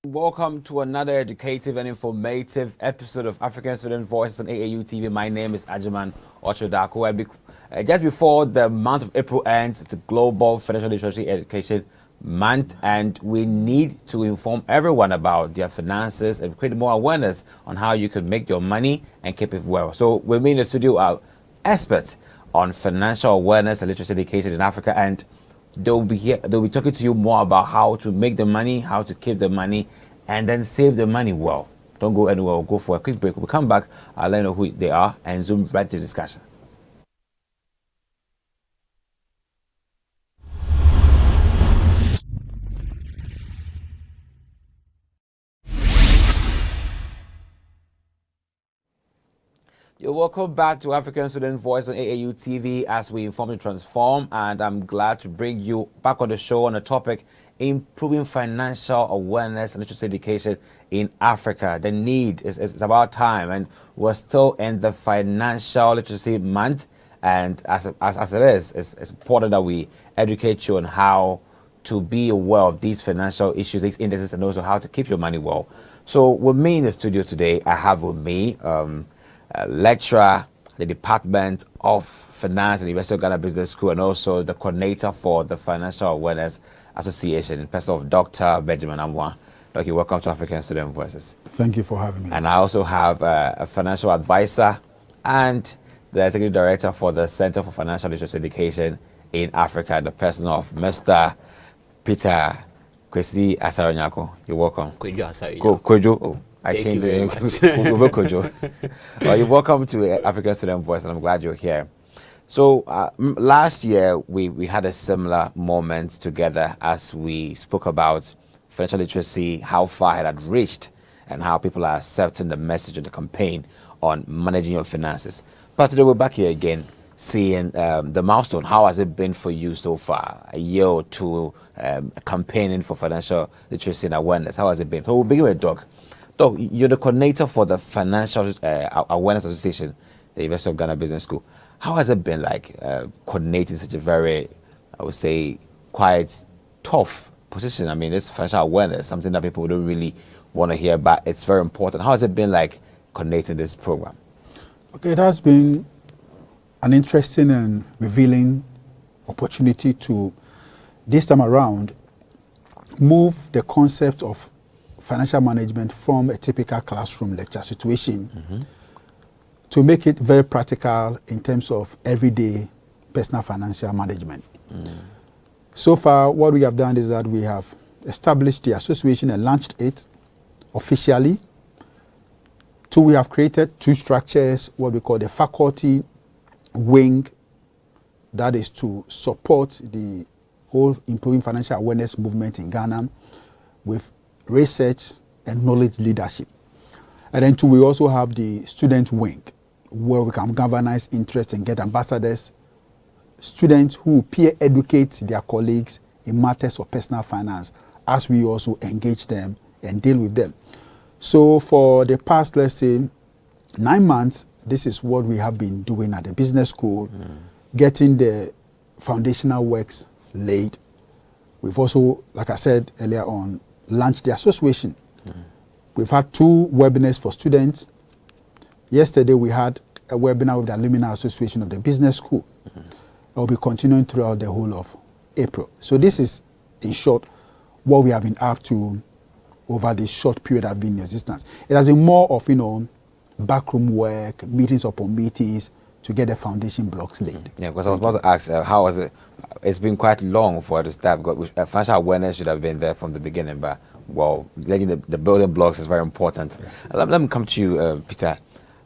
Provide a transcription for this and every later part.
Welcome to another educative and informative episode of African Student Voices on AAU TV. My name is Agyemang Okyere Darko. Just before the month of April ends, it's a Global Financial Literacy Education Month, and we need to inform everyone about their finances and create more awareness on how you can make your money and keep it well. So with me in the studio are experts on financial awareness and literacy education in Africa, and they'll be here. They'll be talking to you more about how to make the money, how to keep the money, and then save the money well. Don't go anywhere. We'll go for a quick break. We'll come back. I'll let you know who they are and zoom right to the discussion. You're welcome back to African Student Voice on AAU TV as we inform and transform, and I'm glad to bring you back on the show on the topic improving financial awareness and literacy education in Africa. The need is about time, and we're still in the financial literacy month, and as it is, it's important that we educate you on how to be aware of these financial issues, these indices, and also how to keep your money well. So with me in the studio today, I have with me lecturer at the Department of Finance at the University of Ghana Business School, and also the coordinator for the Financial Awareness Association, in person of Dr. Agyemang Okyere. Doctor, welcome to African Student Voices. Thank you for having me. And I also have a financial advisor and the executive director for the Center for Financial Literacy Education in Africa, the person of Mr. Peter Kwesi Asaronyako. You're welcome. Kwejo. Oh, I changed the name. You're welcome to African Student Voice, and I'm glad you're here. So last year, we had a similar moment together as we spoke about financial literacy, how far it had reached, and how people are accepting the message of the campaign on managing your finances. But today we're back here again, seeing the milestone. How has it been for you so far? A year or two campaigning for financial literacy and awareness. How has it been? So we'll begin with Doc. Doc, you're the coordinator for the Financial Awareness Association, the University of Ghana Business School. How has it been like coordinating such a very, I would say, quite tough position? I mean, this financial awareness, something that people don't really want to hear, but it's very important. How has it been like coordinating this program? Okay, it has been an interesting and revealing opportunity to, this time around, move the concept of financial management from a typical classroom lecture situation to make it very practical in terms of everyday personal financial management. So far, what we have done is that we have established the association and launched it officially. Two, we have created two structures, what we call the faculty wing, that is to support the whole improving financial awareness movement in Ghana with research and knowledge leadership. And then two, we also have the student wing, where we can galvanize interest and get ambassadors, students who peer educate their colleagues in matters of personal finance, as we also engage them and deal with them. So for the past, let's say, 9 months, this is what we have been doing at the business school, getting the foundational works laid. We've also, like I said earlier on, launched the association. We've had 2 webinars for students. Yesterday we had a webinar with the Alumni Association of the Business School. I'll be continuing throughout the whole of April. So this is, in short, what we have been up to over this short period I've been in existence. It has been more of, backroom work, meetings upon meetings, to get the foundation blocks laid. Yeah, because I was about to ask, how was it? It's been quite long for it to start. Financial awareness should have been there from the beginning, but well, laying the building blocks is very important. Yeah. Let me come to you, Peter.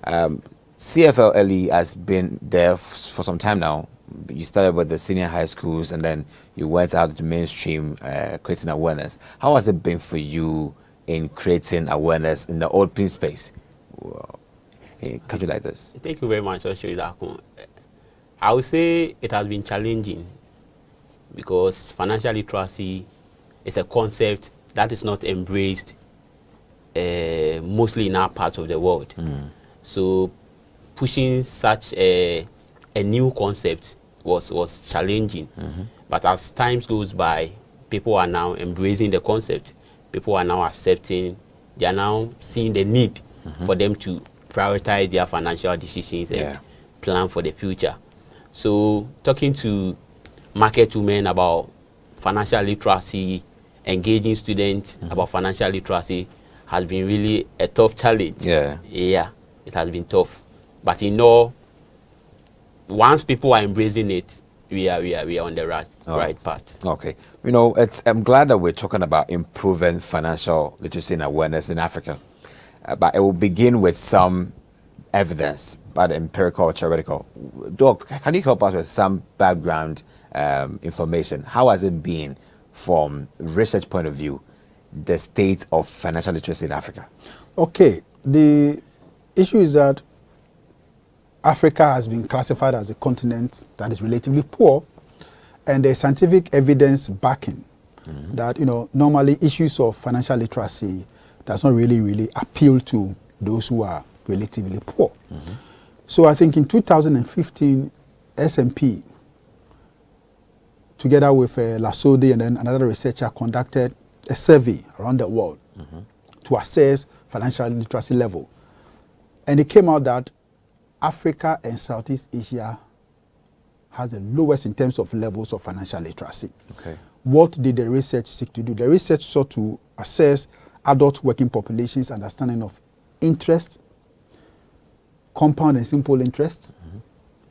CFLE has been there for some time now. You started with the senior high schools, and then you went out to mainstream, creating awareness. How has it been for you in creating awareness in the open space? Could you like this? Thank you very much, Okyere Darko. I would say it has been challenging because financial literacy is a concept that is not embraced mostly in our part of the world. So pushing such a new concept was challenging. But as time goes by, people are now embracing the concept. people are now accepting, they are now seeing the need for them to prioritize their financial decisions and plan for the future. So talking to market women about financial literacy, engaging students about financial literacy has been really a tough challenge. Yeah, it has been tough. But once people are embracing it, we are on the right path. Okay. You know, I'm glad that we're talking about improving financial literacy and awareness in Africa. But it will begin with some evidence, but empirical or theoretical. Doc, can you help us with some background information? How has it been from research point of view, the state of financial literacy in Africa? Okay. The issue is that Africa has been classified as a continent that is relatively poor, and there's scientific evidence backing that, normally issues of financial literacy does not really appeal to those who are relatively poor. So I think in 2015, S&P, together with Lasode and then another researcher, conducted a survey around the world to assess financial literacy level. And it came out that Africa and Southeast Asia has the lowest in terms of levels of financial literacy. Okay. What did the research seek to do? The research sought to assess adult working populations' understanding of interest, compound and simple interest,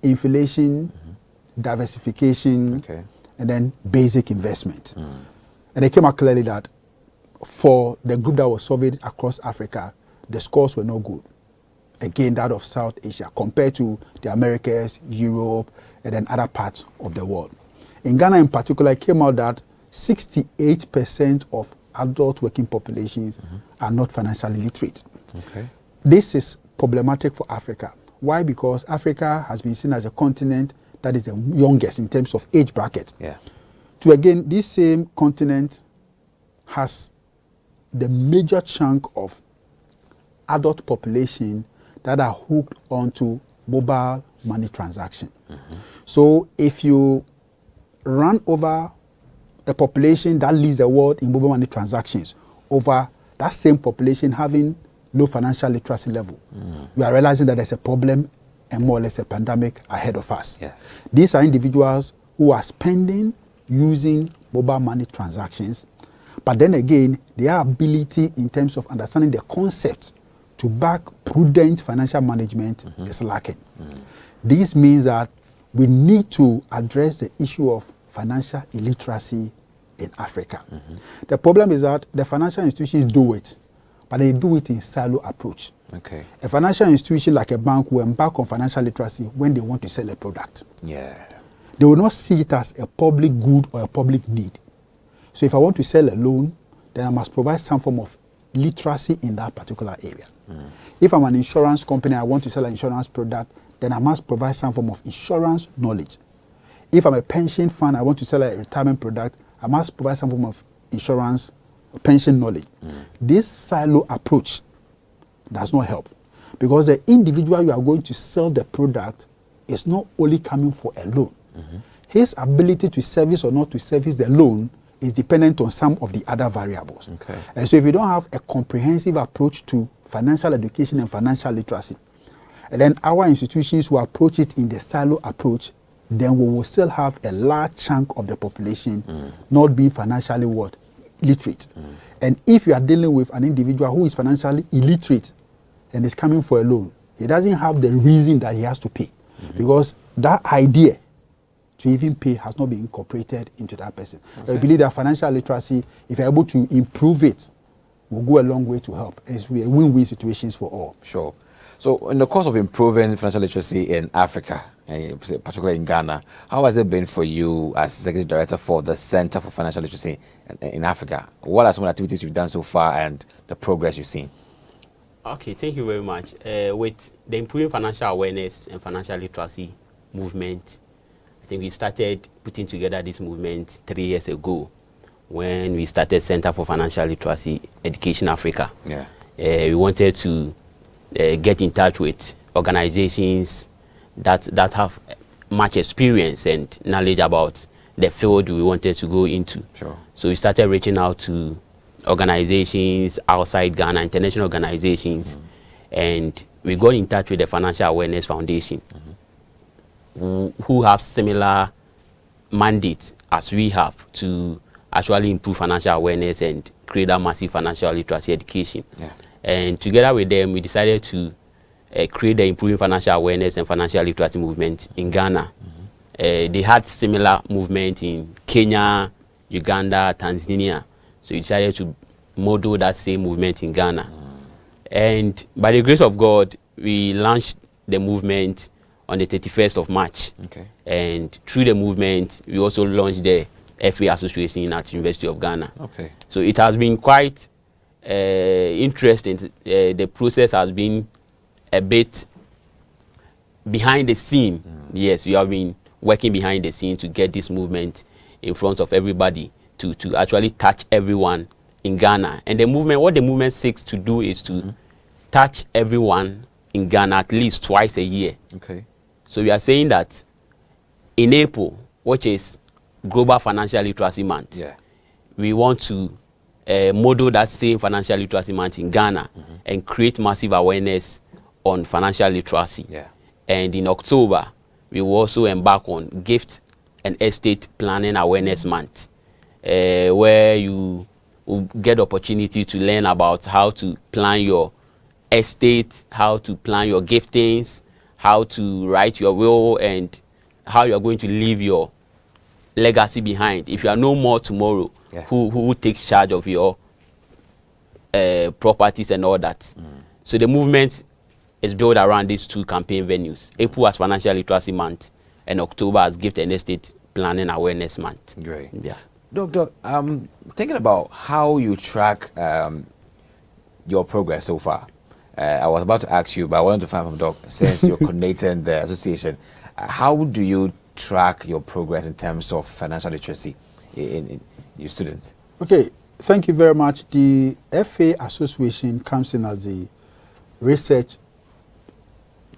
inflation, diversification, and then basic investment. And it came out clearly that for the group that was surveyed across Africa, the scores were no good. Again, that of South Asia compared to the Americas, Europe, and then other parts of the world. In Ghana in particular, it came out that 68% of adult working populations are not financially literate. Okay. This is problematic for Africa. Why? Because Africa has been seen as a continent that is the youngest in terms of age bracket. Yeah. To again, this same continent has the major chunk of adult population that are hooked onto mobile money transaction. So if you run over a population that leads the world in mobile money transactions over that same population having low financial literacy level, we are realizing that there's a problem and more or less a pandemic ahead of us. Yes. These are individuals who are spending using mobile money transactions, but then again, their ability in terms of understanding the concept to back prudent financial management is lacking. This means that we need to address the issue of financial illiteracy in Africa. The problem is that the financial institutions do it, but they do it in silo approach. Okay. A financial institution like a bank will embark on financial literacy when they want to sell a product. Yeah. They will not see it as a public good or a public need. So if I want to sell a loan, then I must provide some form of literacy in that particular area. If I'm an insurance company, I want to sell an insurance product, then I must provide some form of insurance knowledge. If I'm a pension fund, I want to sell a retirement product, I must provide some form of insurance pension knowledge. This silo approach does not help, because the individual you are going to sell the product is not only coming for a loan. His ability to service or not to service the loan is dependent on some of the other variables. Okay. And so if you don't have a comprehensive approach to financial education and financial literacy, and then our institutions will approach it in the silo approach, then we will still have a large chunk of the population not being financially literate. And if you are dealing with an individual who is financially illiterate and is coming for a loan, he doesn't have the reason that he has to pay, because that idea to even pay has not been incorporated into that person. I believe that financial literacy, if you're able to improve it, will go a long way to help. It's a win-win situations for all. Sure. So in the course of improving financial literacy in Africa, particularly in Ghana, how has it been for you as Executive Director for the Center for Financial Literacy in Africa? What are some of the activities you've done so far and the progress you've seen? Okay, thank you very much. With the Improving Financial Awareness and Financial Literacy movement, I think we started putting together this movement 3 years ago when we started Center for Financial Literacy Education Africa. Yeah. We wanted to get in touch with organizations that have much experience and knowledge about the field we wanted to go into. Sure. So we started reaching out to organizations outside Ghana, international organizations, and we got in touch with the Financial Awareness Foundation, who have similar mandates as we have to actually improve financial awareness and create a massive financial literacy education. Yeah. And together with them, we decided to create the Improving Financial Awareness and Financial Literacy movement in Ghana. They had similar movement in Kenya, Uganda, Tanzania. So we decided to model that same movement in Ghana. And by the grace of God, we launched the movement on the 31st of March. Okay. And through the movement, we also launched the FA Association at University of Ghana. Okay. So it has been quite interesting. The process has been a bit behind the scene. Yes, we have been working behind the scene to get this movement in front of everybody, to actually touch everyone in Ghana. And the movement, what the movement seeks to do is to touch everyone in Ghana at least twice a year. Okay. So we are saying that in April, which is Global Financial Literacy Month, Yeah. we want to model that same financial literacy month in Ghana and create massive awareness on financial literacy. Yeah. And in October, we will also embark on Gift and Estate Planning Awareness Month, where you will get opportunity to learn about how to plan your estate, how to plan your giftings, how to write your will, and how you are going to leave your legacy behind. If you are no more tomorrow, Yeah. who takes charge of your properties and all that? So the movement is built around these two campaign venues. April as Financial Literacy Month and October as Gift and Estate Planning Awareness Month. Great. Yeah. Doc, thinking about how you track your progress so far. I was about to ask you, but I wanted to find from Doc, since you're coordinating the association, how do you track your progress in terms of financial literacy in your students? Okay, thank you very much. The FA Association comes in as a research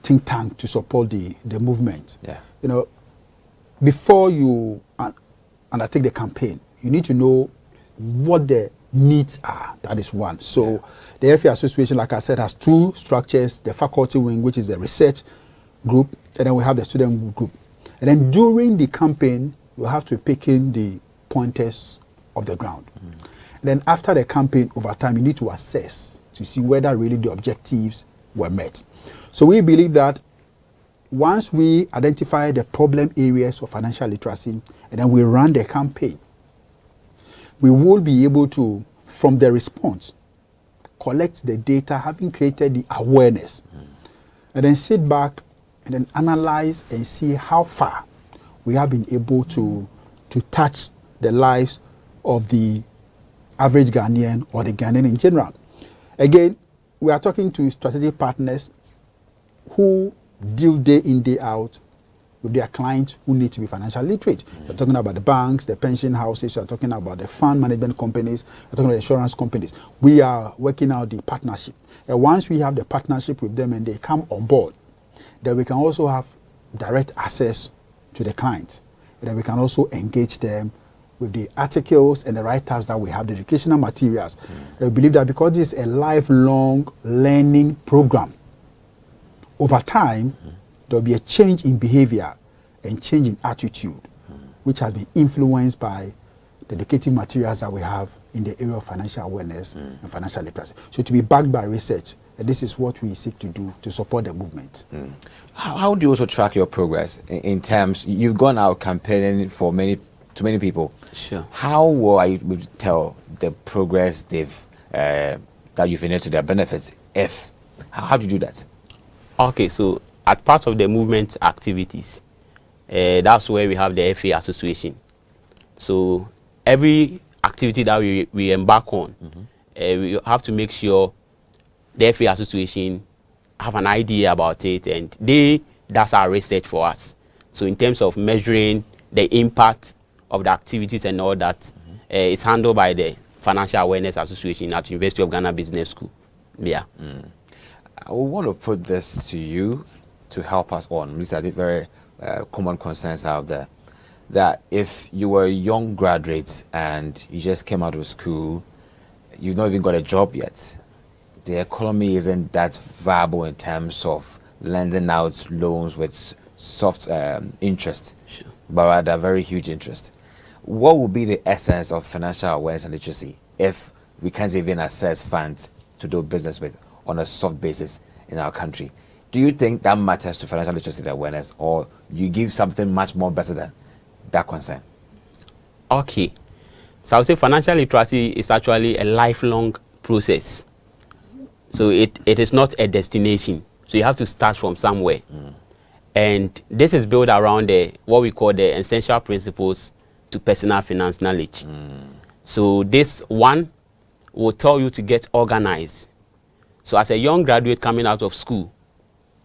think tank to support the movement. Yeah. You know, before you undertake the campaign, you need to know what the needs are. That is one. So the FA Association, like I said, has two structures: the faculty wing, which is the research group, and then we have the student group. And then during the campaign, you have to pick in the pointers of the ground. And then after the campaign, over time, you need to assess to see whether really the objectives were met. So we believe that once we identify the problem areas of financial literacy, and then we run the campaign, we will be able to, from the response, collect the data, having created the awareness, and then sit back and then analyze and see how far we have been able to touch the lives of the average Ghanaian or the Ghanaian in general. Again, we are talking to strategic partners who deal day in, day out with their clients who need to be financially literate. We're talking about the banks, the pension houses, we're talking about the fund management companies, we're talking about insurance companies. We are working out the partnership. And once we have the partnership with them and they come on board, then we can also have direct access to the clients. And then we can also engage them with the articles and the write-ups that we have, the educational materials. I believe that because this is a lifelong learning program, over time, there will be a change in behavior and change in attitude, which has been influenced by the educative materials that we have in the area of financial awareness and financial literacy. So to be backed by research, and this is what we seek to do to support the movement. How do you also track your progress in terms, you've gone out campaigning for to many people. Sure. How will I able to tell the progress they've that you've enabled to their benefits? How do you do that? Okay, so as part of the movement activities, that's where we have the FA Association. So every activity that we embark on, we have to make sure the FA Association have an idea about it, and that's our research for us. So in terms of measuring the impact of the activities and all that, it's handled by the Financial Awareness Association at University of Ghana Business School. Yeah. I want to put this to you to help us on. These are the very common concerns out there. That if you were a young graduate and you just came out of school, you've not even got a job yet. The economy isn't that viable in terms of lending out loans with soft interest, Sure. but rather very huge interest. What would be the essence of financial awareness and literacy if we can't even access funds to do business with on a soft basis in our country? Do you think that matters to financial literacy and awareness, or you give something much more better than that concern? Okay. So I would say financial literacy is actually a lifelong process. So it is not a destination. So you have to start from somewhere. And this is built around what we call the essential principles to personal finance knowledge. So this one will tell you to get organized. So as a young graduate coming out of school,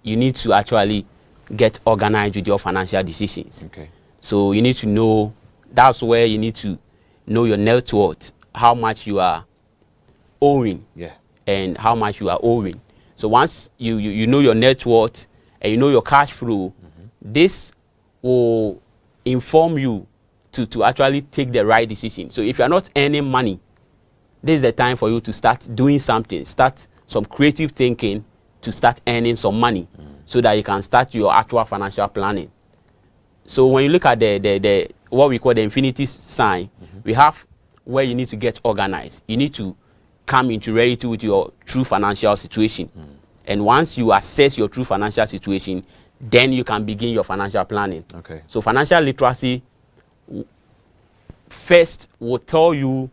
you need to actually get organized with your financial decisions. Okay. So you need to know, that's where you need to know your net worth, how much you are owing, Yeah. and how much you are owing. So once you know your net worth and you know your cash flow, this will inform you to actually take the right decision. So if you are not earning money, this is the time for you to start doing something, start some creative thinking to start earning some money so that you can start your actual financial planning. So when you look at the what we call the infinity sign, we have where you need to get organized. You need to come into reality with your true financial situation. And once you assess your true financial situation, then you can begin your financial planning. Okay. So financial literacy first will tell you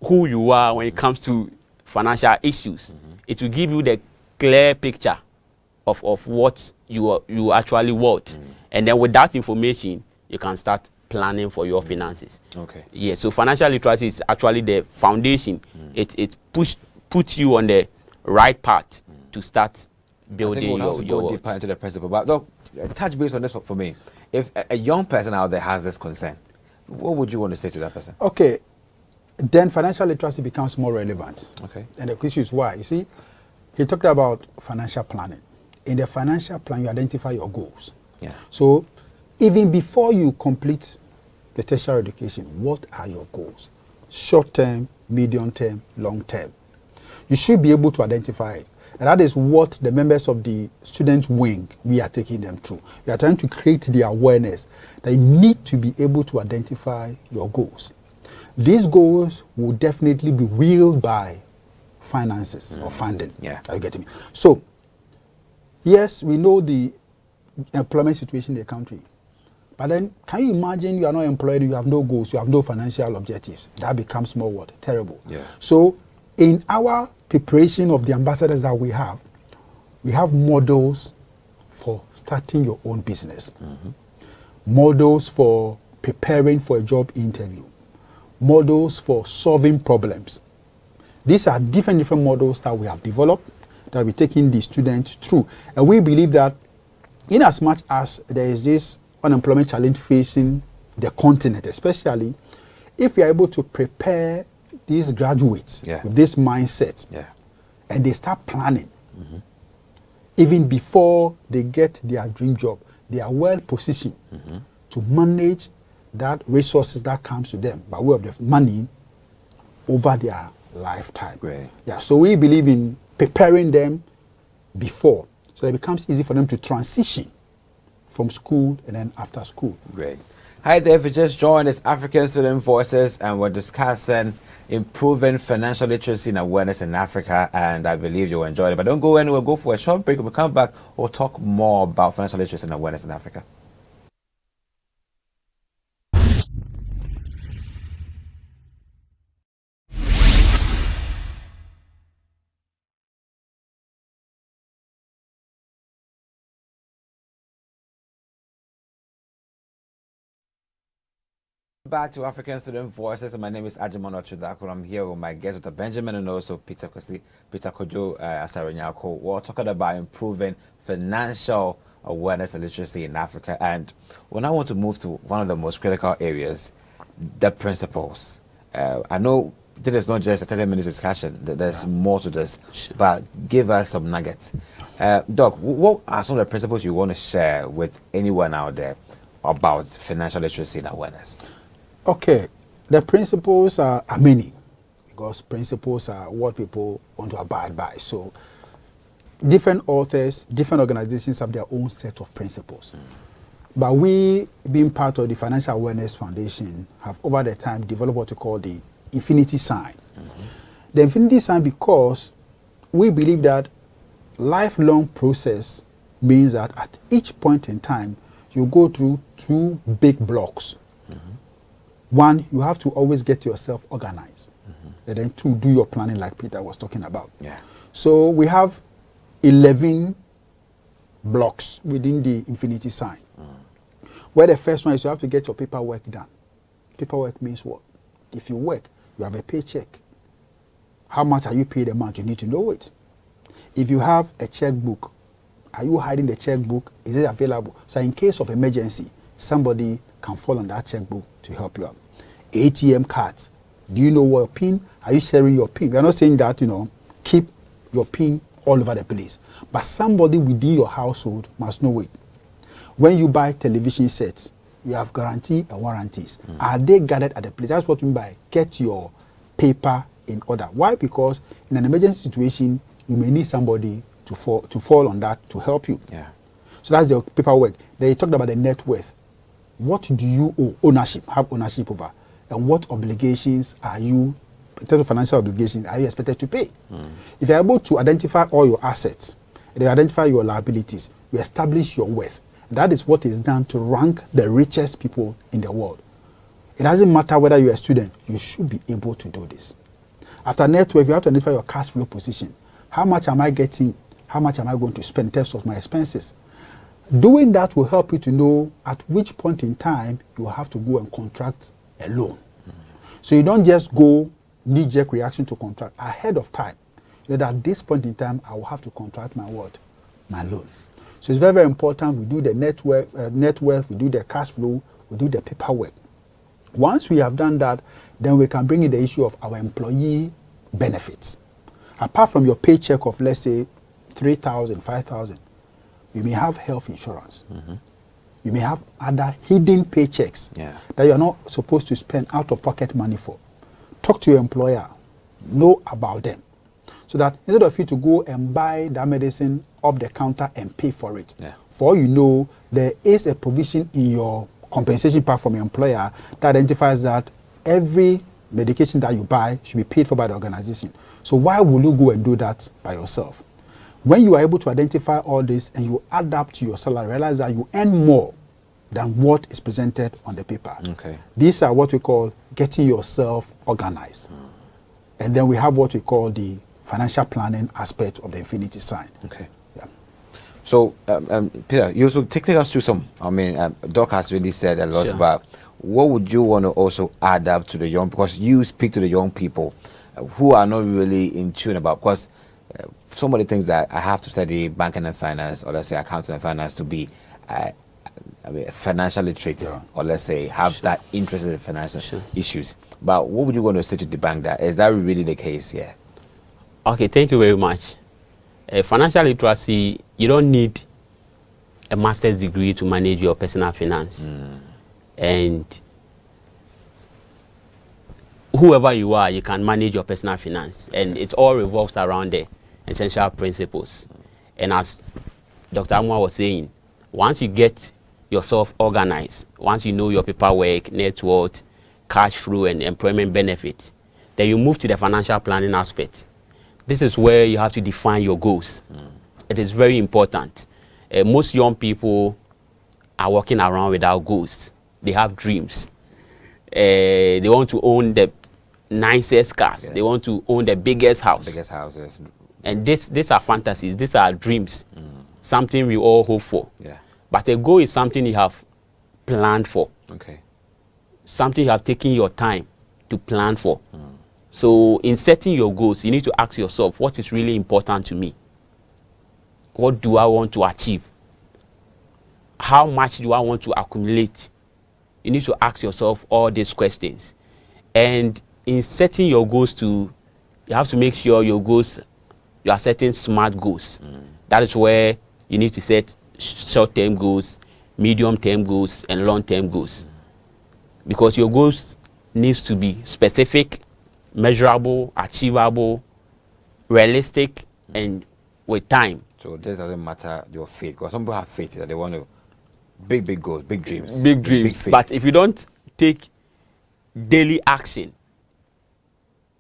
who you are when it comes to financial issues. It will give you the clear picture of what you actually want. And then with that information, you can start planning for your finances. Okay. Yeah, so financial literacy is actually the foundation. It puts you on the right path to start building I think we'll have to your go deeper into the principle. But look, touch base on this for me. If a young person out there has this concern, what would you want to say to that person? Okay, then financial literacy becomes more relevant. Okay. And the question is why. You see, he talked about financial planning. In the financial plan, you identify your goals. Yeah. So even before you complete the tertiary education, what are your goals? Short term, medium term, long term. You should be able to identify it. And that is what the members of the student wing, we are taking them through. We are trying to create the awareness that you need to be able to identify your goals. These goals will definitely be wheeled by finances or funding. Yeah. Are you getting me? So, yes, we know the employment situation in the country. But then, can you imagine you are not employed, you have no goals, you have no financial objectives? That becomes more what? Terrible. Yeah. So, in our preparation of the ambassadors that we have models for starting your own business, models for preparing for a job interview, models for solving problems. These are different models that we have developed that we're taking the students through. And we believe that in as much as there is this unemployment challenge facing the continent, especially if we are able to prepare these graduates with this mindset and they start planning, even before they get their dream job, they are well positioned to manage that resources that comes to them by way of the money over their lifetime. Great. Yeah, so we believe in preparing them before, so it becomes easy for them to transition from school and then after school. Great. Hi there, if you just joined, it's African Student Voices, and we're discussing improving financial literacy and awareness in Africa, and I believe you'll enjoy it. But don't go anywhere, go for a short break. When we come back, we'll talk more about financial literacy and awareness in Africa. Back to African Student Voices, and my name is Agyemang Okyere Darko. I'm here with my guest, Dr. Benjamin, and also Peter Kojo Asarenyako. We're talking about improving financial awareness and literacy in Africa. And when I want to move to one of the most critical areas, the principles. I know this is not just a 30-minute discussion. There's more to this, but give us some nuggets. Doc, what are some of the principles you want to share with anyone out there about financial literacy and awareness? Okay, the principles are many. because principles are what people want to abide by. So different authors, different organizations have their own set of principles. But we, being part of the Financial Awareness Foundation, have over the time developed what we call the infinity sign. The infinity sign, because we believe that lifelong process means that at each point in time, you go through two big blocks. One, you have to always get yourself organized. And then two, do your planning like Peter was talking about. Yeah. So we have 11 blocks within the infinity sign. Where the first one is you have to get your paperwork done. Paperwork means what? If you work, you have a paycheck. How much are you paid a month? You need to know it. If you have a checkbook, are you hiding the checkbook? Is it available? So in case of emergency, somebody can fall on that checkbook to help you out. ATM cards. Do you know what PIN? Are you sharing your PIN? We are not saying that, keep your PIN all over the place. But somebody within your household must know it. When you buy television sets, you have guarantee and warranties. Are they gathered at the place? That's what we mean by get your paper in order. Why? Because in an emergency situation, you may need somebody to fall on that to help you. Yeah. So that's the paperwork. They talked about the net worth. What do you owe? Have ownership over? And what obligations are you, in terms of financial obligations, are you expected to pay? If you're able to identify all your assets, and you identify your liabilities, you establish your worth. That is what is done to rank the richest people in the world. It doesn't matter whether you're a student, you should be able to do this. After net worth, you have to identify your cash flow position. How much am I getting? How much am I going to spend in terms of my expenses? Doing that will help you to know at which point in time you will have to go and contract a loan. So you don't just go knee-jerk reaction to contract ahead of time. You know that at this point in time, I will have to contract my what? My loan. So it's very, very important. We do the net worth, we do the cash flow, we do the paperwork. Once we have done that, then we can bring in the issue of our employee benefits. Apart from your paycheck of, let's say, 3,000, 5,000, you may have health insurance. You may have other hidden paychecks that you're not supposed to spend out-of-pocket money for. Talk to your employer. Know about them. So that instead of you to go and buy that medicine off the counter and pay for it, for all you know, there is a provision in your compensation pack from your employer that identifies that every medication that you buy should be paid for by the organization. So why will you go and do that by yourself? When you are able to identify all this and you add up to your salary, realize that you earn more than what is presented on the paper. These are what we call getting yourself organized. And then we have what we call the financial planning aspect of the infinity sign. So, Peter, you also take us through some, Doc has really said a lot about what would you want to also add up to the young, because you speak to the young people who are not really in tune about, because some of the things that I have to study banking and finance, or let's say accounting and finance, to be financial literate, or let's say have that interest in financial issues. But what would you want to say to debunk that? Is that really the case here? Okay, thank you very much. Financial literacy, you don't need a master's degree to manage your personal finance. And whoever you are, you can manage your personal finance. And it all revolves around the essential principles. And as Dr. Amwa was saying, once you get yourself organized, once you know your paperwork, net worth, cash flow, and employment benefits, then you move to the financial planning aspect. This is where you have to define your goals. It is very important. Most young people are walking around without goals. They have dreams. They want to own the nicest cars. They want to own the biggest house. Biggest houses. And these are fantasies. These are dreams. Something we all hope for. But a goal is something you have planned for. Something you have taken your time to plan for. So in setting your goals, you need to ask yourself, what is really important to me? What do I want to achieve? How much do I want to accumulate? You need to ask yourself all these questions. And in setting your goals, you have to make sure your goals, you are setting smart goals. That is where you need to set short-term goals, medium-term goals, and long-term goals. Because your goals needs to be specific, measurable, achievable, realistic, and with time. So this doesn't matter your faith, because some people have faith that they want to big goals, big dreams. Big dreams. faith. But if you don't take daily action,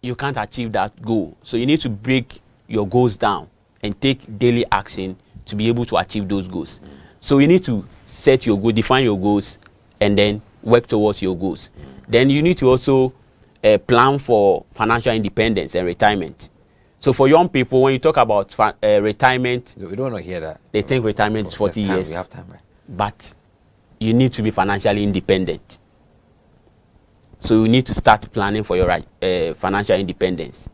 you can't achieve that goal. So you need to break your goals down and take daily action to be able to achieve those goals. So you need to set your goal, define your goals, and then work towards your goals. Then you need to also plan for financial independence and retirement. So for young people, when you talk about retirement, we don't want to hear that. They think retirement is 40 years. We have time, right? But you need to be financially independent. So you need to start planning for your financial independence.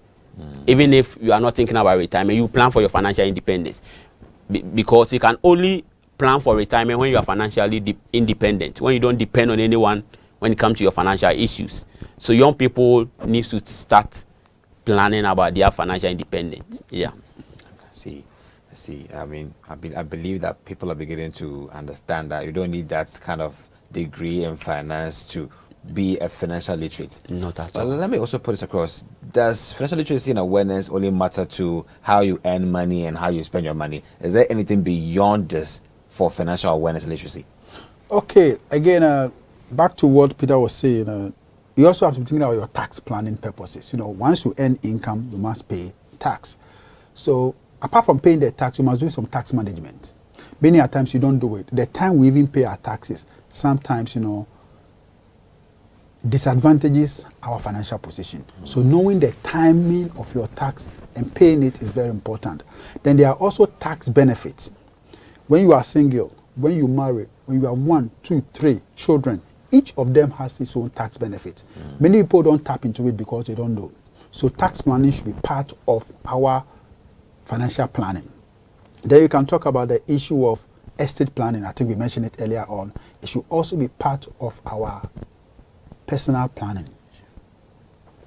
Even if you are not thinking about retirement, you plan for your financial independence. Because you can only plan for retirement when you are financially independent, when you don't depend on anyone when it comes to your financial issues. So young people need to start planning about their financial independence. Yeah. See. I mean, I believe that people are beginning to understand that you don't need that kind of degree in finance to be a financial literate. Not at But all. let me also put this across. Does financial literacy and awareness only matter to how you earn money and how you spend your money? Is there anything beyond this for financial awareness and literacy? Okay, again, back to what Peter was saying, you also have to be thinking about your tax planning purposes. You know, once you earn income, you must pay tax. So apart from paying the tax, you must do some tax management. Many a times you don't do it. The time we even pay our taxes, sometimes, you know, disadvantages our financial position. So knowing the timing of your tax and paying it is very important. Then there are also tax benefits. When you are single, when you marry, when you have 1, 2, 3 children, each of them has its own tax benefits. Many people don't tap into it because they don't know. So tax planning should be part of our financial planning. Then you can talk about the issue of estate planning. I think we mentioned it earlier on. It should also be part of our personal planning.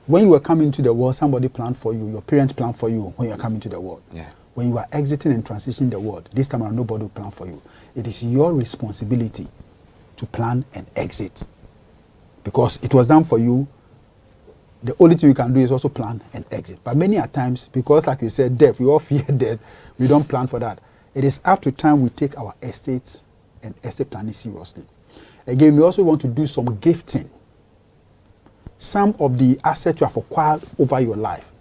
When you were coming to the world, somebody planned for you. Your parents planned for you when you are coming to the world. Yeah. When you are exiting and transitioning the world, this time around, nobody will plan for you. It is your responsibility to plan and exit. Because it was done for you, the only thing you can do is also plan and exit. But many a times, because like we said, death, we all fear death, we don't plan for that. It is up to time we take our estates and estate planning seriously. Again, we also want to do some gifting. Some of the assets you have acquired over your life,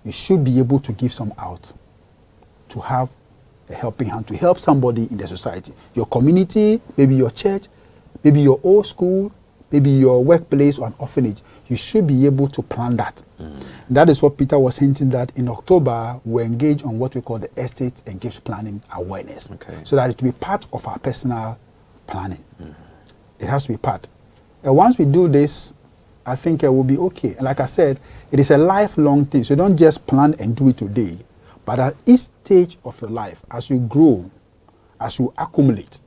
you should be able to give some out to have a helping hand, to help somebody in the society. Your community, maybe your church, maybe your old school, maybe your workplace or an orphanage. You should be able to plan that. That is what Peter was hinting that in October, we engage on what we call the estate and gift planning awareness. Okay. So that it will be part of our personal planning. It has to be part. And once we do this, I think it will be okay. And like I said, it is a lifelong thing. So don't just plan and do it today. But at each stage of your life, as you grow, as you accumulate,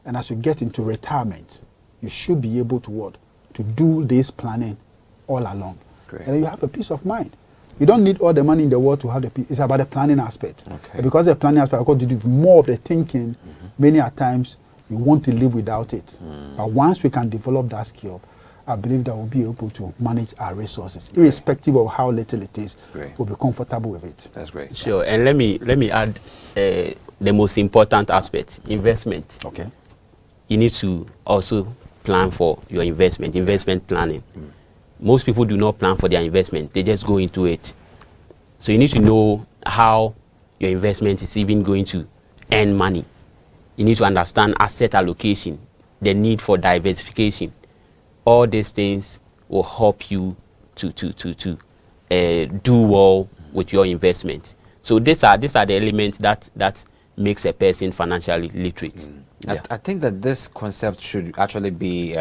and as you get into retirement, you should be able to what? To do this planning all along. Great. And then you have a peace of mind. You don't need all the money in the world to have the peace. It's about the planning aspect. Okay. And because the planning aspect, I've got to do more of the thinking, many a times you want to live without it. But once we can develop that skill, I believe that we'll be able to manage our resources, irrespective of how little it is. Great. We'll be comfortable with it. That's great. Sure. And let me add the most important aspect, investment. Okay. You need to also plan for your investment planning. Most people do not plan for their investment. They just go into it. So you need to know how your investment is even going to earn money. You need to understand asset allocation, the need for diversification. All these things will help you to do well with your investment. So these are the elements that makes a person financially literate. Yeah. I think that this concept should actually be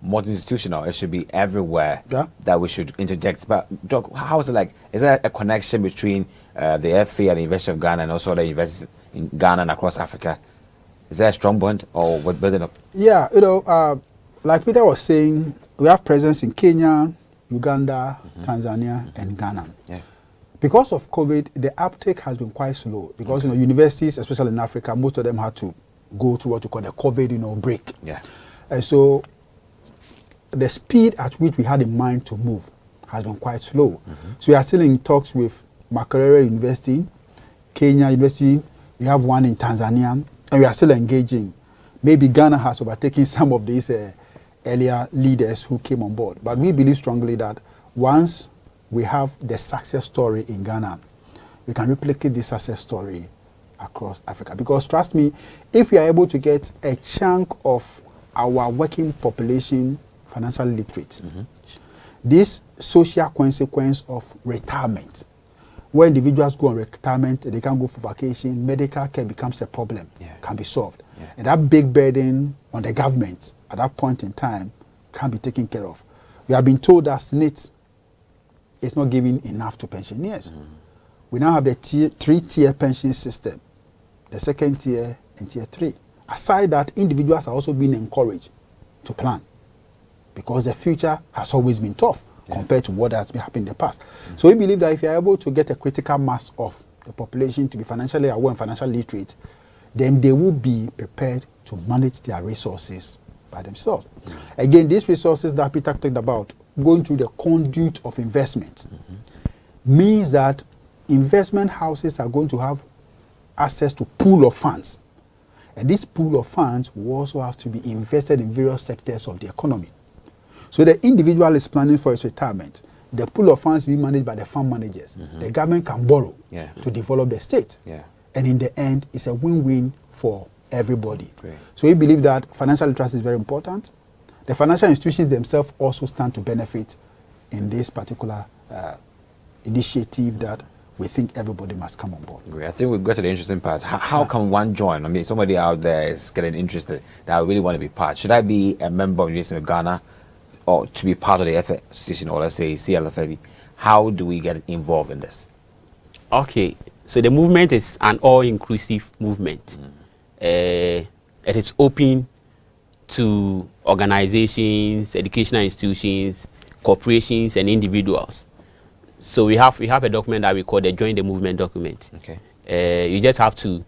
multi-institutional. It should be everywhere that we should interject. But Doc, how is it like? Is there a connection between the FA and the University of Ghana and also the universities in Ghana and across Africa? Is there a strong bond or what building up? Yeah, like Peter was saying, we have presence in Kenya, Uganda, Tanzania, and Ghana. Yeah. Because of COVID, the uptake has been quite slow. Because universities, especially in Africa, most of them had to go to what we call the COVID, break. Yeah. And so the speed at which we had in mind to move has been quite slow. So we are still in talks with Makerere University, Kenya University. We have one in Tanzania, and we are still engaging. Maybe Ghana has overtaken some of these earlier leaders who came on board. But we believe strongly that once we have the success story in Ghana, we can replicate this success story across Africa. Because trust me, if we are able to get a chunk of our working population financially literate, this social consequence of retirement, where individuals go on retirement, they can't go for vacation, medical care becomes a problem, can be solved. And that big burden on the government at that point in time can be taken care of. We have been told that SNIT is not giving enough to pensioners. We now have the three-tier pension system, the second tier and tier 3. Aside that, individuals are also being encouraged to plan, because the future has always been tough compared to what has been happening in the past. So we believe that if you are able to get a critical mass of the population to be financially aware and financially literate, then they will be prepared to manage their resources by themselves. Again, these resources that Peter talked about, going through the conduit of investment, means that investment houses are going to have access to pool of funds. And this pool of funds will also have to be invested in various sectors of the economy. So the individual is planning for his retirement. The pool of funds will be managed by the fund managers. The government can borrow to develop the state. And in the end, it's a win-win for everybody. So we believe that financial literacy is very important. The financial institutions themselves also stand to benefit in this particular initiative that we think everybody must come on board. Great. I think we've got to the interesting part. How can one join? I mean, somebody out there is getting interested that I really want to be part. Should I be a member of the University of Ghana, or to be part of the FA Association, or let's say CFLE? How do we get involved in this? Okay, so the movement is an all-inclusive movement. It is open to organizations, educational institutions, corporations, and individuals. So we have a document that we call the Join the Movement document. You just have to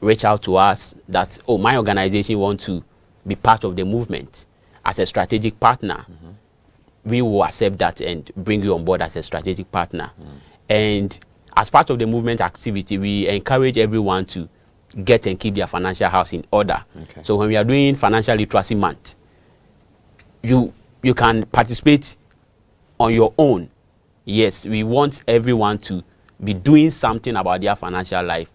reach out to us that, oh, my organization wants to be part of the movement as a strategic partner. We will accept that and bring you on board as a strategic partner. And as part of the movement activity, we encourage everyone to get and keep their financial house in order. So when we are doing Financial Literacy Month, you can participate on your own. Yes, we want everyone to be doing something about their financial life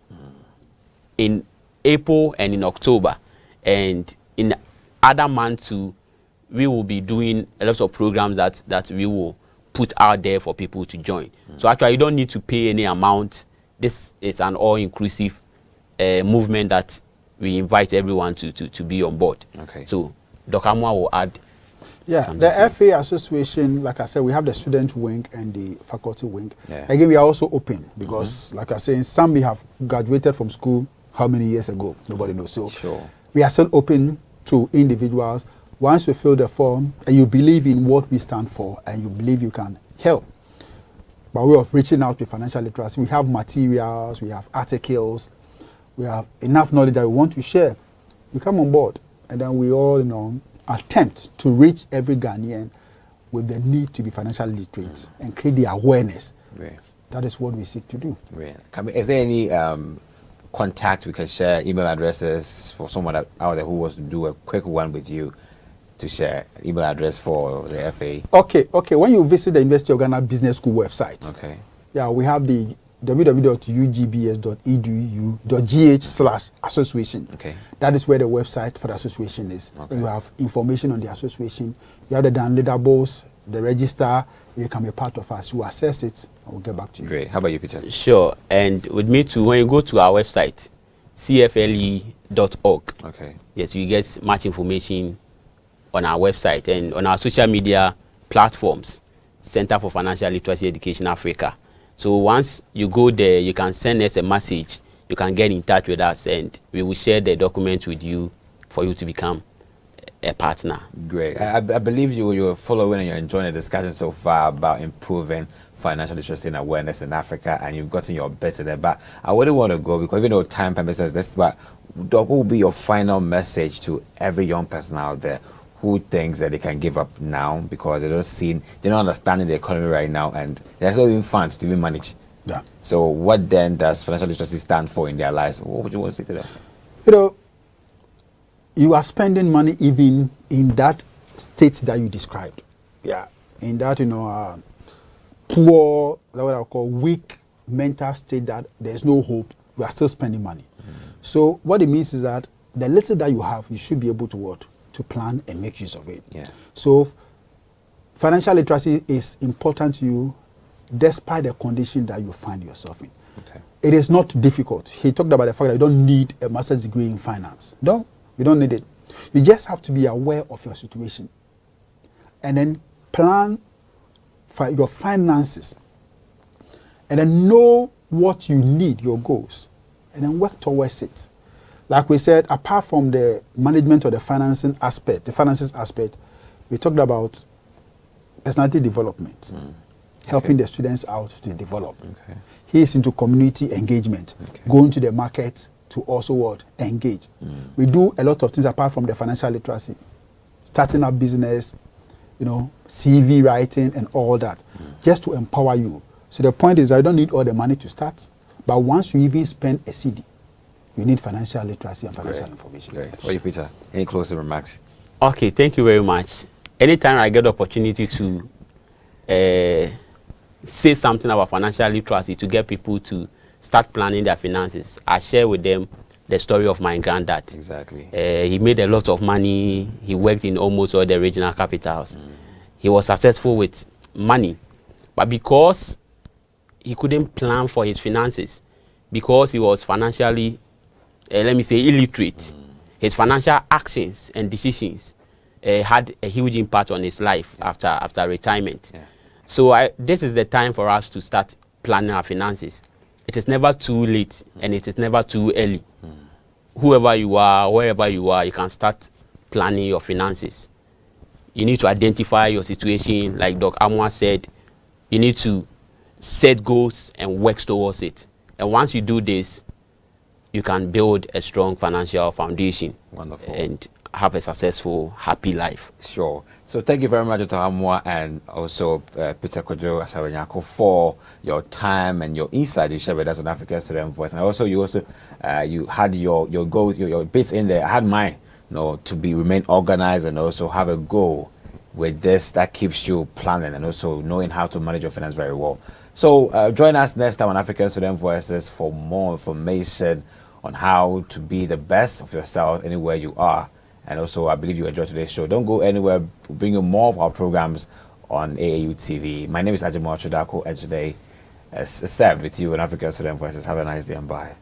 in April and in October. And in other months too, we will be doing a lot of programs that we will put out there for people to join. So actually, you don't need to pay any amount. This is an all-inclusive movement that we invite everyone to be on board. So Dr. Amwa will add. The FA Association, like I said, we have the student wing and the faculty wing. Again, we are also open because, like I said, some may have graduated from school how many years ago? Nobody knows. So we are still open to individuals. Once you fill the form and you believe in what we stand for and you believe you can help, by way of reaching out to financial literacy, we have materials, we have articles, we have enough knowledge that we want to share. You come on board, and then we all, attempt to reach every Ghanaian with the need to be financially literate and create the awareness. That is what we seek to do. Is there any contact we can share, email addresses for someone out there who wants to do a quick one with you, to share email address for the FA? Okay. When you visit the University of Ghana Business School website, we have the www.ugbs.edu.gh/association. That is where the website for the association is. You have information on the association. You have the downloadables, the register. You can be part of us. You access it, and we'll get back to you. Great. How about you, Peter? Sure. And with me too, when you go to our website, CFLE.org, yes, you get much information on our website and on our social media platforms, Center for Financial Literacy Education Africa. So once you go there, you can send us a message. You can get in touch with us, and we will share the document with you for you to become a partner. Great. I believe you're following and you're enjoying the discussion so far about improving financial literacy and awareness in Africa, and you've gotten your bit there. But I wouldn't want to go, because even though time permits us this, but what will be your final message to every young person out there who thinks that they can give up now because they're not understanding the economy right now, and there's not even funds to even manage. Yeah. So what then does financial literacy stand for in their lives? What would you want to say to them? You know, you are spending money even in that state that you described. Yeah. In that, poor, what I call weak mental state that there's no hope, we are still spending money. So what it means is that the little that you have, you should be able to plan and make use of it. Yeah. So financial literacy is important to you despite the condition that you find yourself in. Okay. It is not difficult. He talked about the fact that you don't need a master's degree in finance. No, you don't need it. You just have to be aware of your situation and then plan for your finances and then know what you need, your goals, and then work towards it. Like we said, apart from the management of the finances aspect, we talked about personality development, helping the students out to develop. Okay. He is into community engagement, going to the market to also engage. We do a lot of things apart from the financial literacy, starting up business, CV writing and all that, just to empower you. So the point is, I don't need all the money to start, but once you even spend a CD, you need financial literacy and financial information. Great. What are you, Peter? Any closing remarks? Okay, thank you very much. Anytime I get the opportunity to say something about financial literacy to get people to start planning their finances, I share with them the story of my granddad. Exactly. He made a lot of money. He worked in almost all the regional capitals. He was successful with money, but because he couldn't plan for his finances, because he was financially, let me say, illiterate, his financial actions and decisions had a huge impact on his life after retirement. Yeah. So this is the time for us to start planning our finances. It is never too late and it is never too early. Whoever you are, wherever you are, you can start planning your finances. You need to identify your situation. Like Dr. Amwa said, you need to set goals and work towards it. And once you do this, you can build a strong financial foundation. Wonderful. And have a successful, happy life. Sure. So thank you very much, Dr. Amwa, and also Peter Kojo Asawanyako, for your time and your insight you shared with us on African Student Voice. And also you had your goal, your bits in there. I had mine, to remain organized and also have a goal with this that keeps you planning and also knowing how to manage your finance very well. So join us next time on African Student Voices for more information on how to be the best of yourself anywhere you are. And also, I believe you enjoyed today's show. Don't go anywhere. We'll bring you more of our programs on AAU TV. My name is Agyemang Okyere Darko, and today, served with you on African Student Voices. Have a nice day and bye.